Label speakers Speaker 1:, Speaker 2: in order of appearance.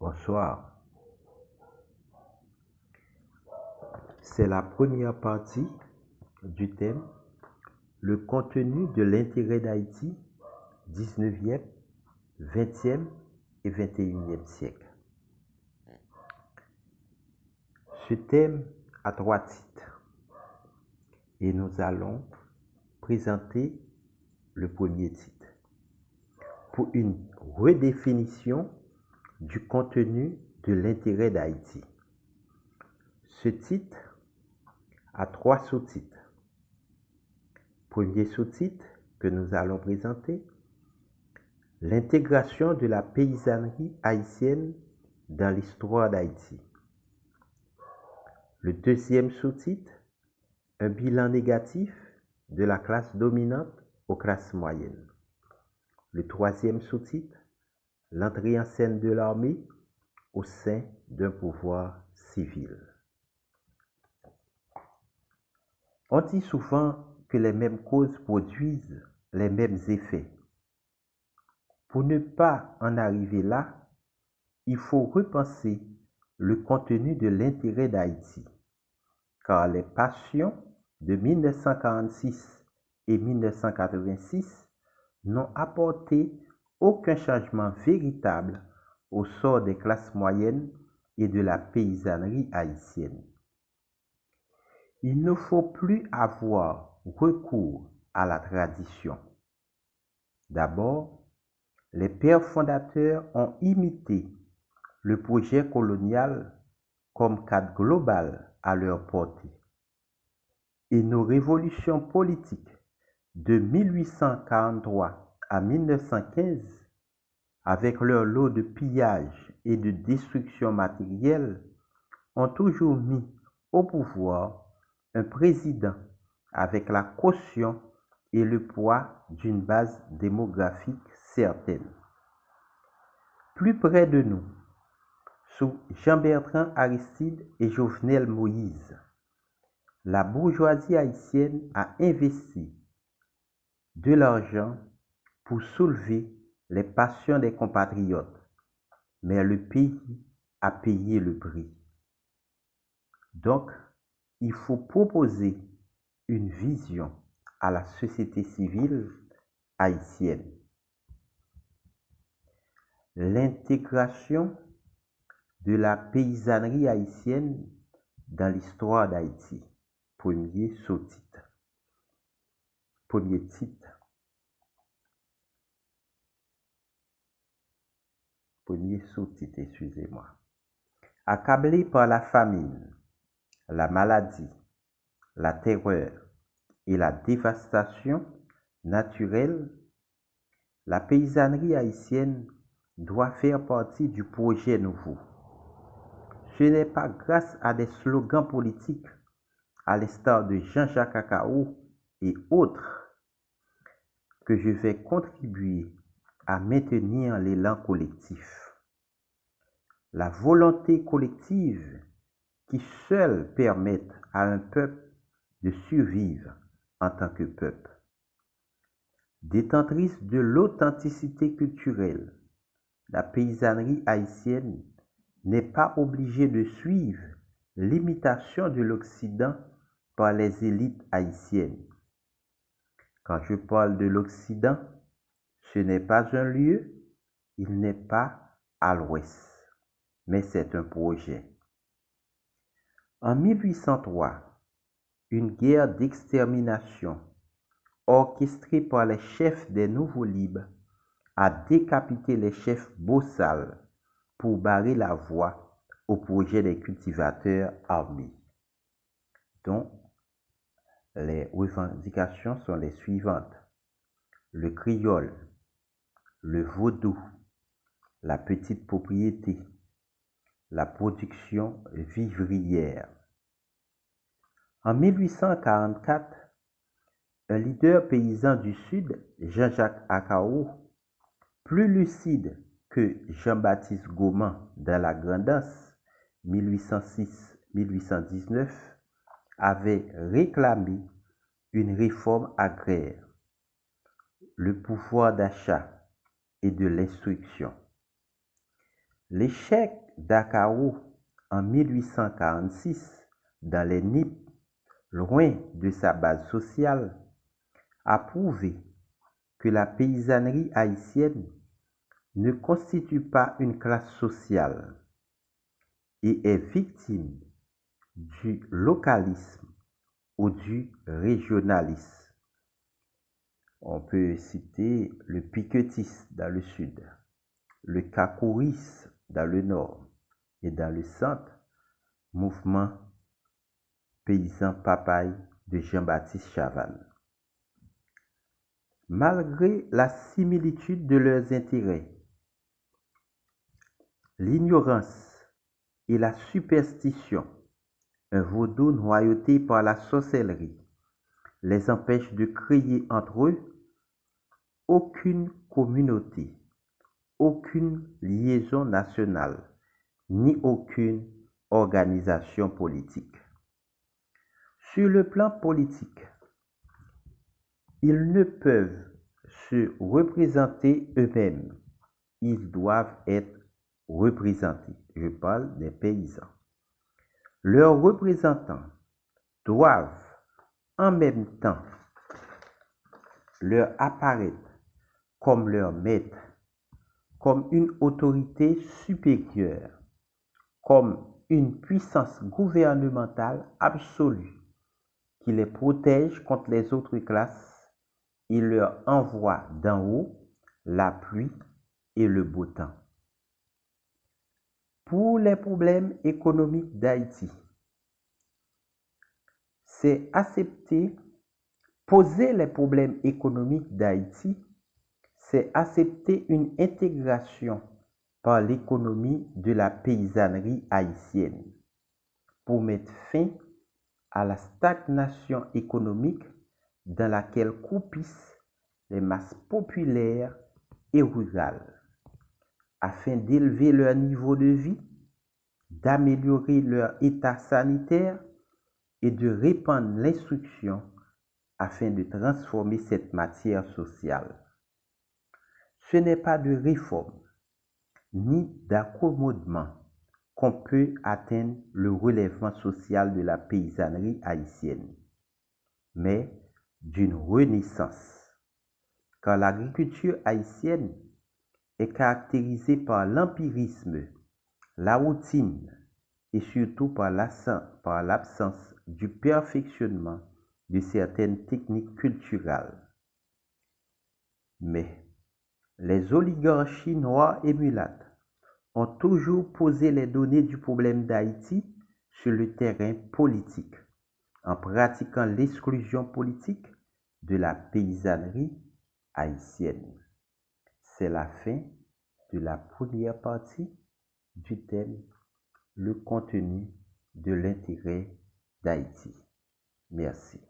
Speaker 1: Bonsoir. C'est la première partie du thème le contenu de l'intérêt d'Haïti, 19e, 20e et 21e siècle. Ce thème a 3 titres et nous allons présenter le premier titre pour une redéfinition du contenu de l'intérêt d'Haïti. Ce titre a 3 sous-titres. Premier sous-titre que nous allons présenter, l'intégration de la paysannerie haïtienne dans l'histoire d'Haïti. Le deuxième sous-titre, un bilan négatif de la classe dominante aux classes moyennes. Le troisième sous-titre, l'entrée en scène de l'armée au sein d'un pouvoir civil. On dit souvent que les mêmes causes produisent les mêmes effets. Pour ne pas en arriver là, il faut repenser le contenu de l'intérêt d'Haïti, car les passions de 1946 et 1986 n'ont apporté aucun changement véritable au sort des classes moyennes et de la paysannerie haïtienne. Il ne faut plus avoir recours à la tradition. D'abord, les pères fondateurs ont imité le projet colonial comme cadre global à leur portée. Et nos révolutions politiques de 1843 à 1915, avec leur lot de pillages et de destruction matérielle, ont toujours mis au pouvoir un président avec la caution et le poids d'une base démographique certaine. Plus près de nous, sous Jean-Bertrand Aristide et Jovenel Moïse, la bourgeoisie haïtienne a investi de l'argent pour soulever les passions des compatriotes, mais le pays a payé le prix. Donc, il faut proposer une vision à la société civile haïtienne. L'intégration de la paysannerie haïtienne dans l'histoire d'Haïti. Premier sous-titre. Premier titre. Premier sous-titre, excusez-moi. Accablé par la famine, la maladie, la terreur et la dévastation naturelle, la paysannerie haïtienne doit faire partie du projet nouveau. Ce n'est pas grâce à des slogans politiques, à l'instar de Jean-Jacques Akaou et autres, que je vais contribuer à maintenir l'élan collectif. La volonté collective qui seule permet à un peuple de survivre en tant que peuple. Détentrice de l'authenticité culturelle, la paysannerie haïtienne n'est pas obligée de suivre l'imitation de l'Occident par les élites haïtiennes. Quand je parle de l'Occident, ce n'est pas un lieu, il n'est pas à l'ouest, mais c'est un projet. En 1803, une guerre d'extermination orchestrée par les chefs des Nouveaux Libres a décapité les chefs bossals pour barrer la voie au projet des cultivateurs armés, dont les revendications sont les suivantes: le créole, le vaudou, la petite propriété, la production vivrière. En 1844, un leader paysan du Sud, Jean-Jacques Akaou, plus lucide que Jean-Baptiste Gauman dans la Grand'Anse 1806-1819, avait réclamé une réforme agraire, le pouvoir d'achat et de l'instruction. L'échec d'Akao en 1846 dans les Nippes, loin de sa base sociale, a prouvé que la paysannerie haïtienne ne constitue pas une classe sociale et est victime du localisme ou du régionalisme. On peut citer le piquetisme dans le sud, le kakourisme dans le nord et dans le centre, mouvement paysan papaye de Jean-Baptiste Chavannes. Malgré la similitude de leurs intérêts, l'ignorance et la superstition, un vaudou noyauté par la sorcellerie, les empêchent de créer entre eux aucune communauté, aucune liaison nationale, ni aucune organisation politique. Sur le plan politique, ils ne peuvent se représenter eux-mêmes. Ils doivent être représentés. Je parle des paysans. Leurs représentants doivent en même temps leur apparaître comme leur maître, comme une autorité supérieure, comme une puissance gouvernementale absolue qui les protège contre les autres classes et leur envoie d'en haut la pluie et le beau temps. Pour les problèmes économiques d'Haïti, c'est poser les problèmes économiques d'Haïti, c'est accepter une intégration par l'économie de la paysannerie haïtienne pour mettre fin à la stagnation économique dans laquelle croupissent les masses populaires et rurales, afin d'élever leur niveau de vie, d'améliorer leur état sanitaire et de répandre l'instruction afin de transformer cette matière sociale. Ce n'est pas de réforme ni d'accommodement qu'on peut atteindre le relèvement social de la paysannerie haïtienne, mais d'une renaissance, car l'agriculture haïtienne est caractérisée par l'empirisme, la routine et surtout par l'absence du perfectionnement de certaines techniques culturelles. Mais les oligarchies noires et mulattes ont toujours posé les données du problème d'Haïti sur le terrain politique, en pratiquant l'exclusion politique de la paysannerie haïtienne. C'est la fin de la première partie du thème le contenu de l'intérêt d'Haïti. Merci.